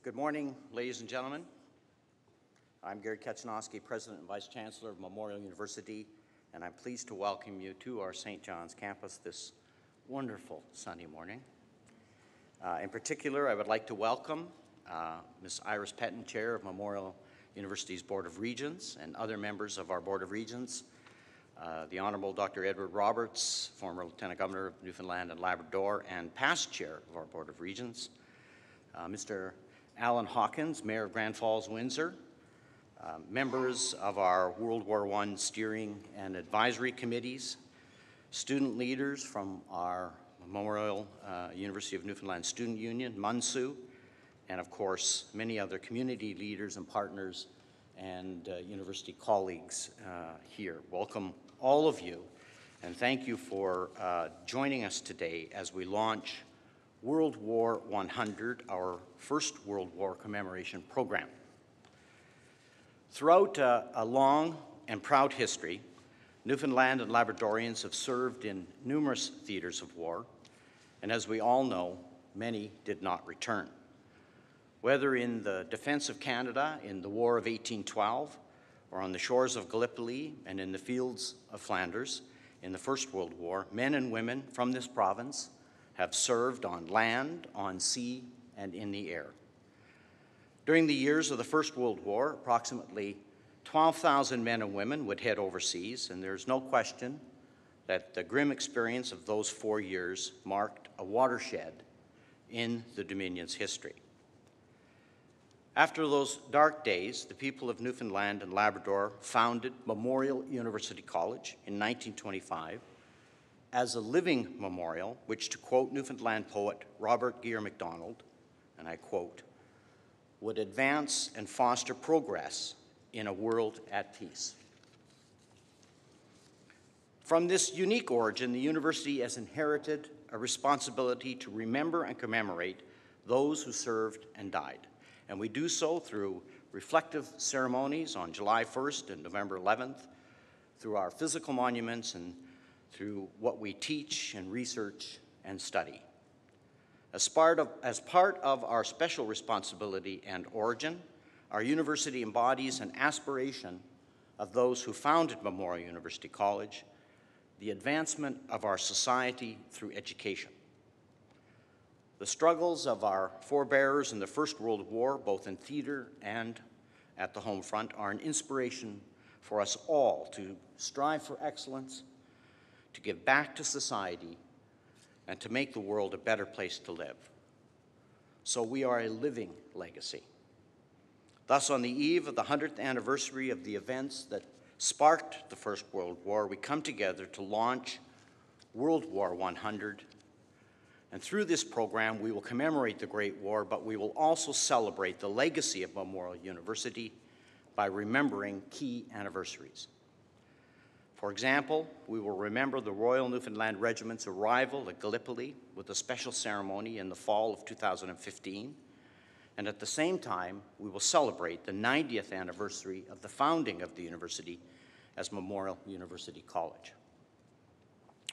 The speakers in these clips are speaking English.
Good morning, ladies and gentlemen. I'm Gary Kechanowski, President and Vice Chancellor of Memorial University, and I'm pleased to welcome you to our St. John's campus this wonderful Sunday morning. In particular, I would like to welcome Ms. Iris Pettin, Chair of Memorial University's Board of Regents, and other members of our Board of Regents, the Honorable Dr. Edward Roberts, former Lieutenant Governor of Newfoundland and Labrador and past Chair of our Board of Regents, Mr. Alan Hawkins, Mayor of Grand Falls, Windsor, members of our World War I steering and advisory committees, student leaders from our Memorial University of Newfoundland Student Union, MUNSU, and of course, many other community leaders and partners and university colleagues here. Welcome all of you, and thank you for joining us today as we launch World War 100, our first World War commemoration program. Throughout a long and proud history, Newfoundland and Labradorians have served in numerous theaters of war, and as we all know, many did not return. Whether in the defense of Canada in the War of 1812, or on the shores of Gallipoli and in the fields of Flanders in the First World War, men and women from this province have served on land, on sea, and in the air. During the years of the First World War, approximately 12,000 men and women would head overseas, and there's no question that the grim experience of those 4 years marked a watershed in the Dominion's history. After those dark days, the people of Newfoundland and Labrador founded Memorial University College in 1925 as a living memorial, which, to quote Newfoundland poet Robert Gear MacDonald, and I quote, would advance and foster progress in a world at peace. From this unique origin, the university has inherited a responsibility to remember and commemorate those who served and died. And we do so through reflective ceremonies on July 1st and November 11th, through our physical monuments and through what we teach and research and study. As part of our special responsibility and origin, our university embodies an aspiration of those who founded Memorial University College, the advancement of our society through education. The struggles of our forebears in the First World War, both in theater and at the home front, are an inspiration for us all to strive for excellence, to give back to society, and to make the world a better place to live. So we are a living legacy. Thus, on the eve of the 100th anniversary of the events that sparked the First World War, we come together to launch World War 100. And through this program, we will commemorate the Great War, but we will also celebrate the legacy of Memorial University by remembering key anniversaries. For example, we will remember the Royal Newfoundland Regiment's arrival at Gallipoli with a special ceremony in the fall of 2015. And at the same time, we will celebrate the 90th anniversary of the founding of the university as Memorial University College.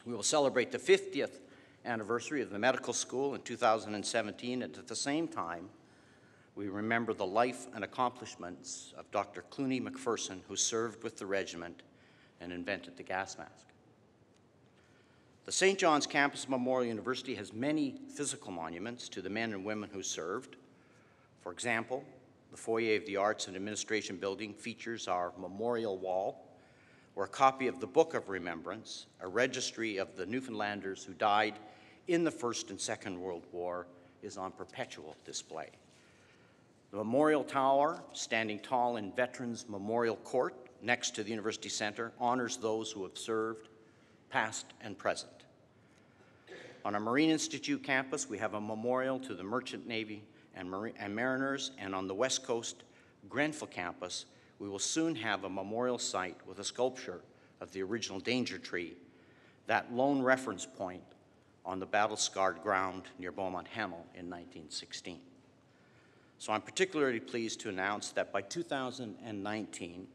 We will celebrate the 50th anniversary of the medical school in 2017, and at the same time, we remember the life and accomplishments of Dr. Clooney McPherson, who served with the regiment and invented the gas mask. The St. John's Campus Memorial University has many physical monuments to the men and women who served. For example, the foyer of the Arts and Administration building features our memorial wall, where a copy of the Book of Remembrance, a registry of the Newfoundlanders who died in the First and Second World War, is on perpetual display. The Memorial Tower, standing tall in Veterans Memorial Court next to the University Center, honors those who have served, past and present. On our Marine Institute campus, we have a memorial to the Merchant Navy and Mariners, and on the West Coast Grenfell campus, we will soon have a memorial site with a sculpture of the original Danger Tree, that lone reference point on the battle-scarred ground near Beaumont Hamel in 1916. So I'm particularly pleased to announce that by 2019,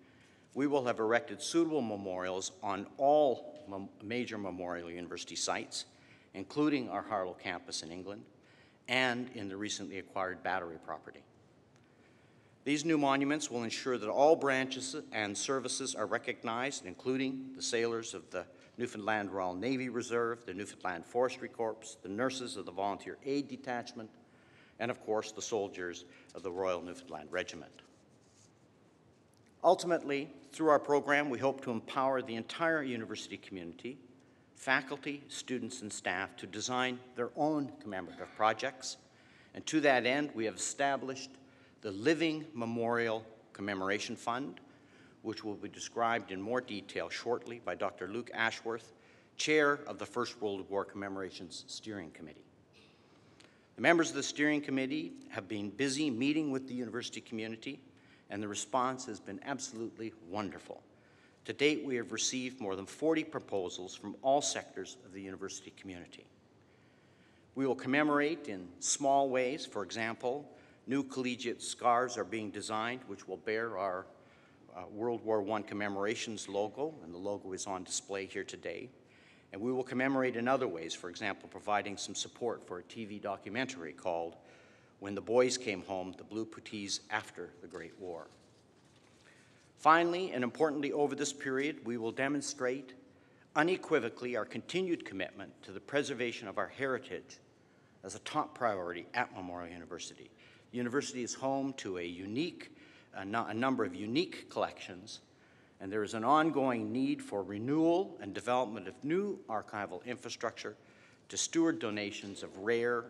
we will have erected suitable memorials on all major Memorial University sites, including our Harlow campus in England and in the recently acquired Battery property. These new monuments will ensure that all branches and services are recognized, including the sailors of the Newfoundland Royal Navy Reserve, the Newfoundland Forestry Corps, the nurses of the Volunteer Aid Detachment, and of course the soldiers of the Royal Newfoundland Regiment. Ultimately, through our program, we hope to empower the entire university community, faculty, students, and staff to design their own commemorative projects. And to that end, we have established the Living Memorial Commemoration Fund, which will be described in more detail shortly by Dr. Luke Ashworth, Chair of the First World War Commemorations Steering Committee. The members of the Steering Committee have been busy meeting with the university community, and the response has been absolutely wonderful. To date, we have received more than 40 proposals from all sectors of the university community. We will commemorate in small ways. For example, new collegiate scarves are being designed, which will bear our World War I commemorations logo, and the logo is on display here today. And we will commemorate in other ways, for example, providing some support for a TV documentary called When the Boys Came Home, the Blue Puttees After the Great War. Finally, and importantly, over this period, we will demonstrate unequivocally our continued commitment to the preservation of our heritage as a top priority at Memorial University. The university is home to a number of unique collections, and there is an ongoing need for renewal and development of new archival infrastructure to steward donations of rare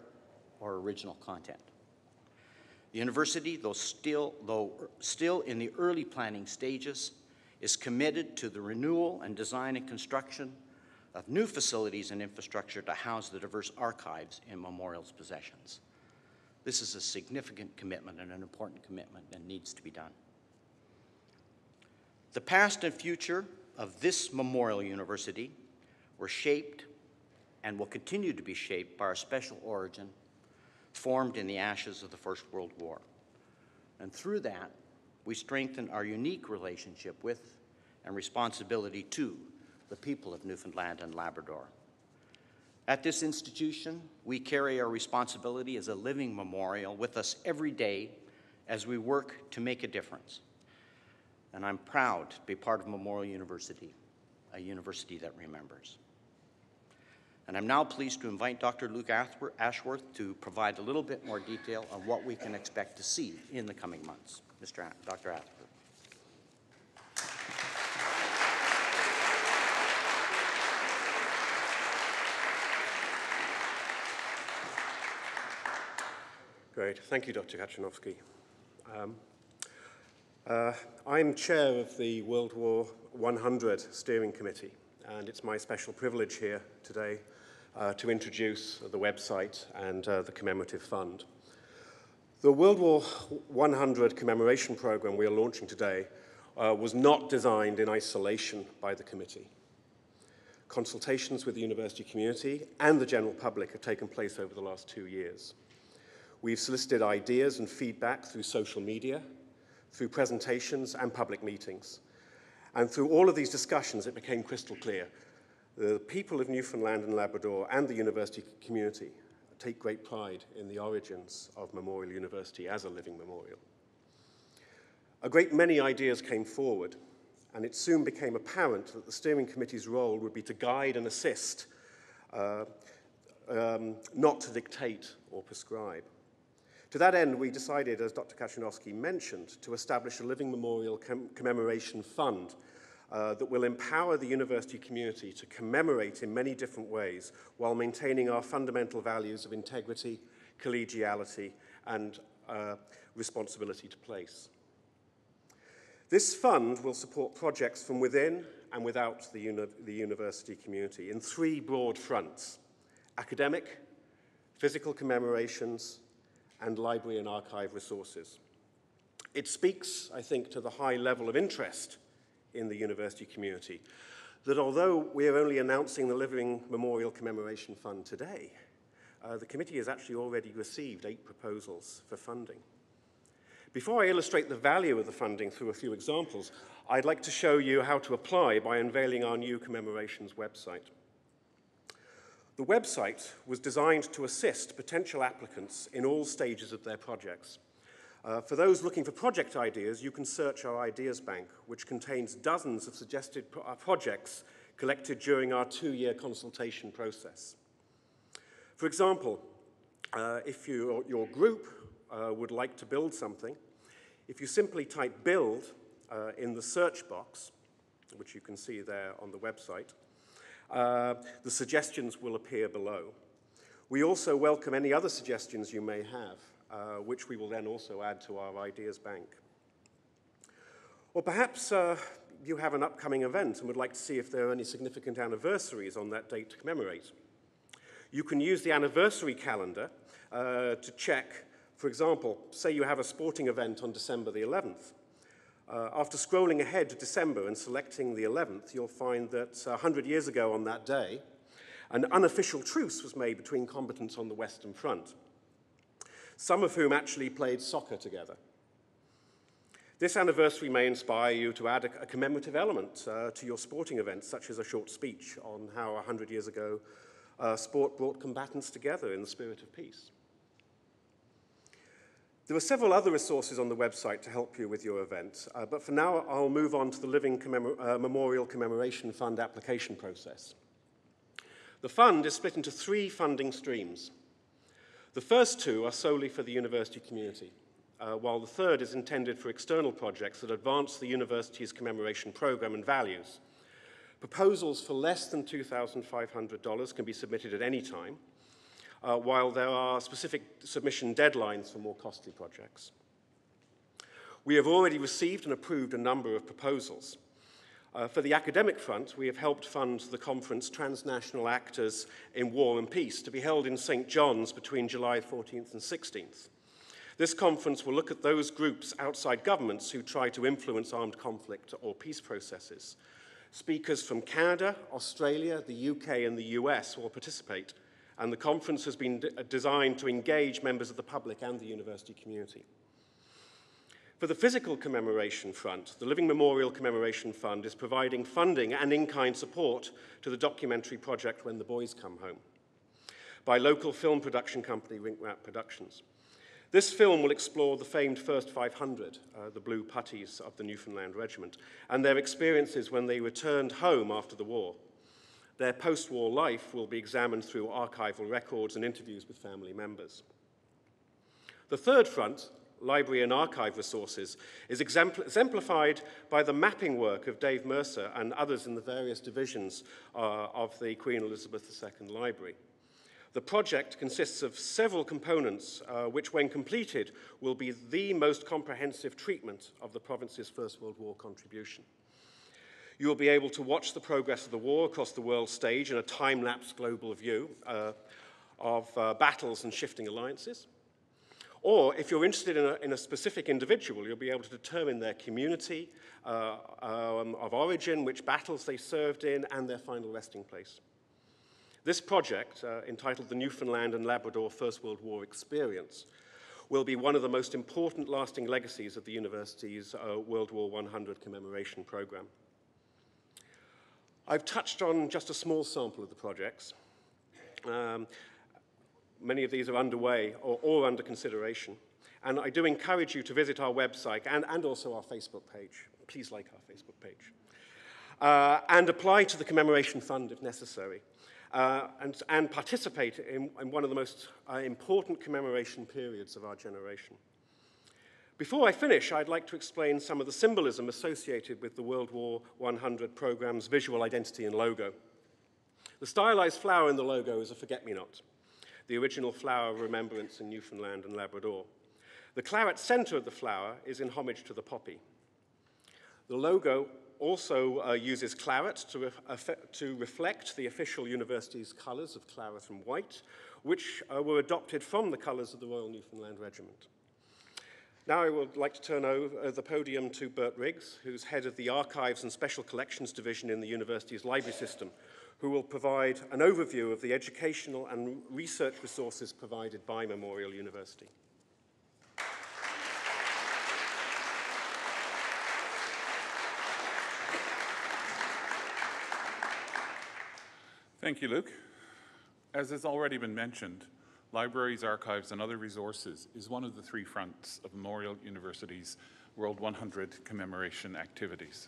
or original content. The university, though still in the early planning stages, is committed to the renewal and design and construction of new facilities and infrastructure to house the diverse archives in Memorial's possessions. This is a significant commitment and an important commitment that needs to be done. The past and future of this Memorial University were shaped and will continue to be shaped by our special origin formed in the ashes of the First World War. And through that, we strengthen our unique relationship with and responsibility to the people of Newfoundland and Labrador. At this institution, we carry our responsibility as a living memorial with us every day as we work to make a difference. And I'm proud to be part of Memorial University, a university that remembers. And I'm now pleased to invite Dr. Luke Ashworth to provide a little bit more detail on what we can expect to see in the coming months. Dr. Ashworth. Great. Thank you, Dr. Kaczynowski. I'm chair of the World War 100 Steering Committee, and it's my special privilege here today to introduce the website and the commemorative fund. The World War 100 commemoration program we are launching today was not designed in isolation by the committee. Consultations with the university community and the general public have taken place over the last 2 years. We've solicited ideas and feedback through social media, through presentations and public meetings. And through all of these discussions, it became crystal clear. The people of Newfoundland and Labrador and the university community take great pride in the origins of Memorial University as a living memorial. A great many ideas came forward, and it soon became apparent that the steering committee's role would be to guide and assist, not to dictate or prescribe. To that end, we decided, as Dr. Kaczynowski mentioned, to establish a Living Memorial Commemoration Fund that will empower the university community to commemorate in many different ways while maintaining our fundamental values of integrity, collegiality, and responsibility to place. This fund will support projects from within and without the university community in 3 broad fronts: academic, physical commemorations, and library and archive resources. It speaks, I think, to the high level of interest in the university community that although we are only announcing the Living Memorial Commemoration Fund today, the committee has actually already received 8 proposals for funding. Before I illustrate the value of the funding through a few examples, I'd like to show you how to apply by unveiling our new commemorations website. The website was designed to assist potential applicants in all stages of their projects. For those looking for project ideas, you can search our ideas bank, which contains dozens of suggested projects collected during our 2-year consultation process. For example, if your group would like to build something, if you simply type build in the search box, which you can see there on the website, the suggestions will appear below. We also welcome any other suggestions you may have, which we will then also add to our ideas bank. Or perhaps you have an upcoming event and would like to see if there are any significant anniversaries on that date to commemorate. You can use the anniversary calendar to check, for example, say you have a sporting event on December the 11th. After scrolling ahead to December and selecting the 11th, you'll find that 100 years ago on that day, an unofficial truce was made between combatants on the Western Front, some of whom actually played soccer together. This anniversary may inspire you to add a commemorative element to your sporting events, such as a short speech on how 100 years ago sport brought combatants together in the spirit of peace. There are several other resources on the website to help you with your event, but for now I'll move on to the Living Memorial Commemoration Fund application process. The fund is split into 3 funding streams. The first 2 are solely for the university community, while the third is intended for external projects that advance the university's commemoration program and values. Proposals for less than $2,500 can be submitted at any time, while there are specific submission deadlines for more costly projects. We have already received and approved a number of proposals. For the academic front, we have helped fund the conference Transnational Actors in War and Peace to be held in St. John's between July 14th and 16th. This conference will look at those groups outside governments who try to influence armed conflict or peace processes. Speakers from Canada, Australia, the UK, and the US will participate, and the conference has been designed to engage members of the public and the university community. For the physical commemoration front, the Living Memorial Commemoration Fund is providing funding and in-kind support to the documentary project When the Boys Come Home by local film production company Rink Rat Productions. This film will explore the famed First 500, the blue puttees of the Newfoundland Regiment, and their experiences when they returned home after the war. Their post-war life will be examined through archival records and interviews with family members. The third front, library and archive resources, is exemplified by the mapping work of Dave Mercer and others in the various divisions of the Queen Elizabeth II Library. The project consists of several components which, when completed, will be the most comprehensive treatment of the province's First World War contribution. You will be able to watch the progress of the war across the world stage in a time-lapse global view of battles and shifting alliances. Or, if you're interested in a specific individual, you'll be able to determine their community of origin, which battles they served in, and their final resting place. This project, entitled the Newfoundland and Labrador First World War Experience, will be one of the most important lasting legacies of the university's World War 100 commemoration program. I've touched on just a small sample of the projects. Many of these are underway or under consideration. And I do encourage you to visit our website and also our Facebook page. Please like our Facebook page. And apply to the Commemoration Fund if necessary. And participate in one of the most important commemoration periods of our generation. Before I finish, I'd like to explain some of the symbolism associated with the World War 100 program's visual identity and logo. The stylized flower in the logo is a forget-me-not, the original flower of remembrance in Newfoundland and Labrador. The claret center of the flower is in homage to the poppy. The logo also uses claret to reflect the official university's colors of claret and white, which were adopted from the colors of the Royal Newfoundland Regiment. Now I would like to turn over the podium to Bert Riggs, who's head of the Archives and Special Collections Division in the university's library system, who will provide an overview of the educational and research resources provided by Memorial University. Thank you, Luke. As has already been mentioned, libraries, archives, and other resources is one of the three fronts of Memorial University's World 100 commemoration activities.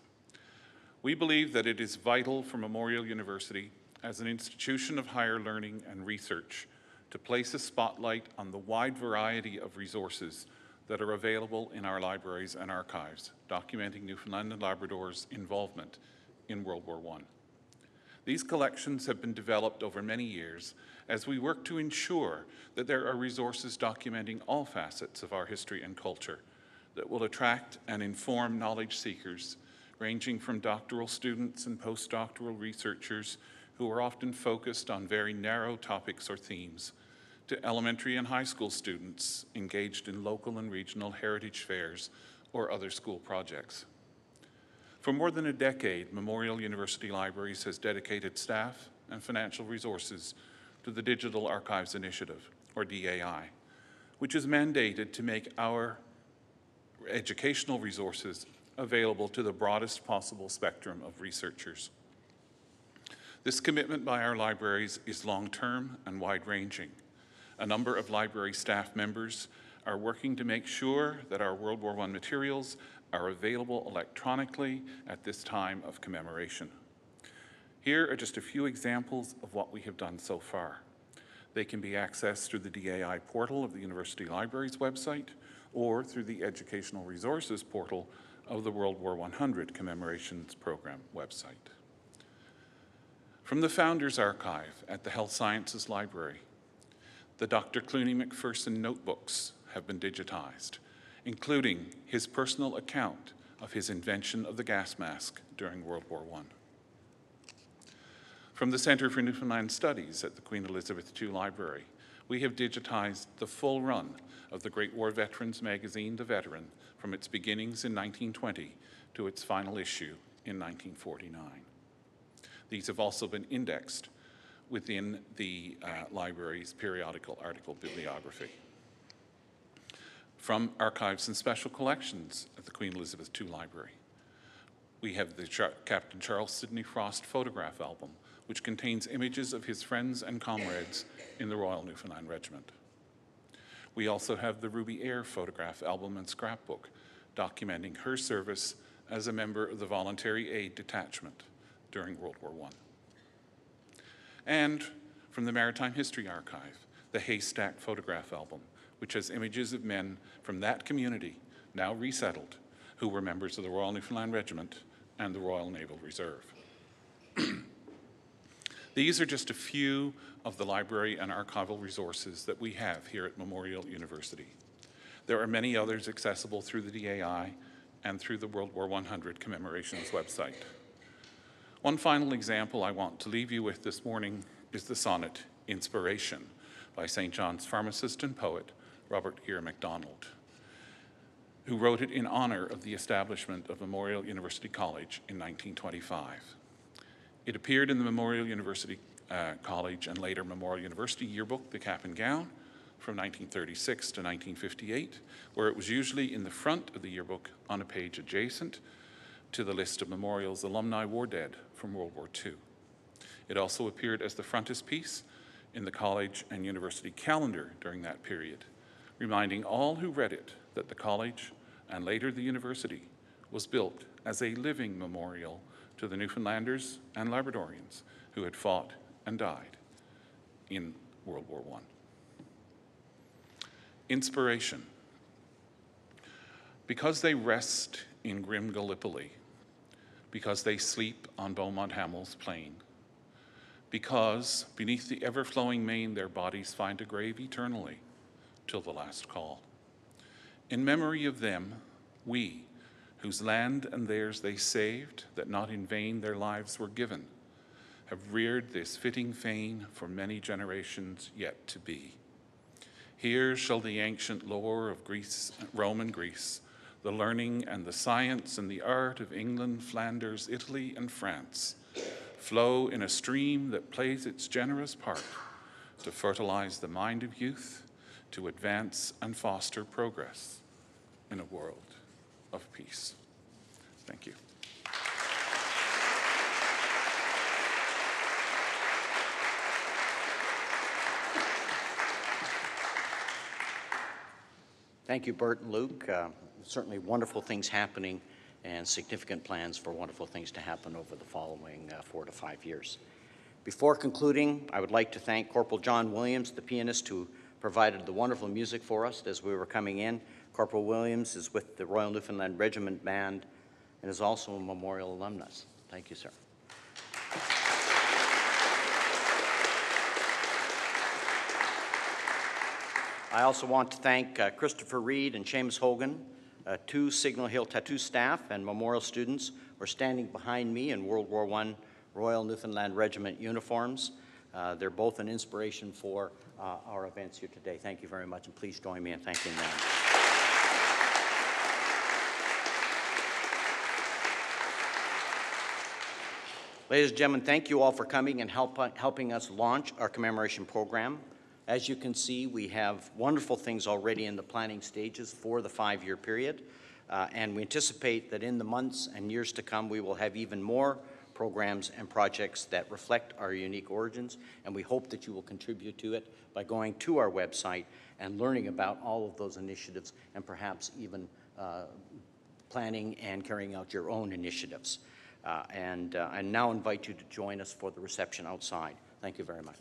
We believe that it is vital for Memorial University as an institution of higher learning and research to place a spotlight on the wide variety of resources that are available in our libraries and archives, documenting Newfoundland and Labrador's involvement in World War I. These collections have been developed over many years as we work to ensure that there are resources documenting all facets of our history and culture that will attract and inform knowledge seekers, ranging from doctoral students and postdoctoral researchers who are often focused on very narrow topics or themes, to elementary and high school students engaged in local and regional heritage fairs or other school projects. For more than a decade, Memorial University Libraries has dedicated staff and financial resources to the Digital Archives Initiative, or DAI, which is mandated to make our educational resources available to the broadest possible spectrum of researchers. This commitment by our libraries is long-term and wide-ranging. A number of library staff members are working to make sure that our World War I materials are available electronically at this time of commemoration. Here are just a few examples of what we have done so far. They can be accessed through the DAI portal of the University Libraries website or through the Educational Resources portal of the World War 100 Commemorations Program website. From the Founders Archive at the Health Sciences Library, the Dr. Clooney McPherson notebooks have been digitized, including his personal account of his invention of the gas mask during World War I. From the Centre for Newfoundland Studies at the Queen Elizabeth II Library, we have digitized the full run of the Great War Veterans magazine, The Veteran, from its beginnings in 1920 to its final issue in 1949. These have also been indexed within the library's periodical article bibliography. From Archives and Special Collections at the Queen Elizabeth II Library, we have the Captain Charles Sidney Frost photograph album, which contains images of his friends and comrades in the Royal Newfoundland Regiment. We also have the Ruby Eyre photograph album and scrapbook, documenting her service as a member of the Voluntary Aid Detachment during World War I. And from the Maritime History Archive, the Haystack photograph album, which has images of men from that community, now resettled, who were members of the Royal Newfoundland Regiment and the Royal Naval Reserve. These are just a few of the library and archival resources that we have here at Memorial University. There are many others accessible through the DAI and through the World War 100 Commemorations website. One final example I want to leave you with this morning is the sonnet Inspiration by St. John's pharmacist and poet Robert Gear MacDonald, who wrote it in honor of the establishment of Memorial University College in 1925. It appeared in the Memorial University College and later Memorial University yearbook, The Cap and Gown, from 1936 to 1958, where it was usually in the front of the yearbook on a page adjacent to the list of Memorial's alumni war dead from World War II. It also appeared as the frontispiece in the college and university calendar during that period, reminding all who read it that the college and later the university was built as a living memorial to the Newfoundlanders and Labradorians who had fought and died in World War I. Inspiration. Because they rest in grim Gallipoli, because they sleep on Beaumont Hamel's plain, because beneath the ever-flowing main their bodies find a grave eternally till the last call. In memory of them, we, whose land and theirs they saved, that not in vain their lives were given, have reared this fitting fane for many generations yet to be. Here shall the ancient lore of Greece, Rome and Greece, the learning and the science and the art of England, Flanders, Italy, and France flow in a stream that plays its generous part to fertilize the mind of youth, to advance and foster progress in a world of peace. Thank you. Thank you, Bert and Luke. Certainly wonderful things happening and significant plans for wonderful things to happen over the following 4 to 5 years. Before concluding, I would like to thank Corporal John Williams, the pianist who provided the wonderful music for us as we were coming in. Corporal Williams is with the Royal Newfoundland Regiment Band and is also a memorial alumnus. Thank you, sir. I also want to thank Christopher Reed and Seamus Hogan, 2 Signal Hill Tattoo staff and memorial students who are standing behind me in World War I Royal Newfoundland Regiment uniforms. They're both an inspiration for our events here today. Thank you very much, and please join me in thanking them. Ladies and gentlemen, thank you all for coming and helping us launch our commemoration program. As you can see, we have wonderful things already in the planning stages for the 5-year period, and we anticipate that in the months and years to come, we will have even more programs and projects that reflect our unique origins, and we hope that you will contribute to it by going to our website and learning about all of those initiatives and perhaps even planning and carrying out your own initiatives. I now invite you to join us for the reception outside. Thank you very much.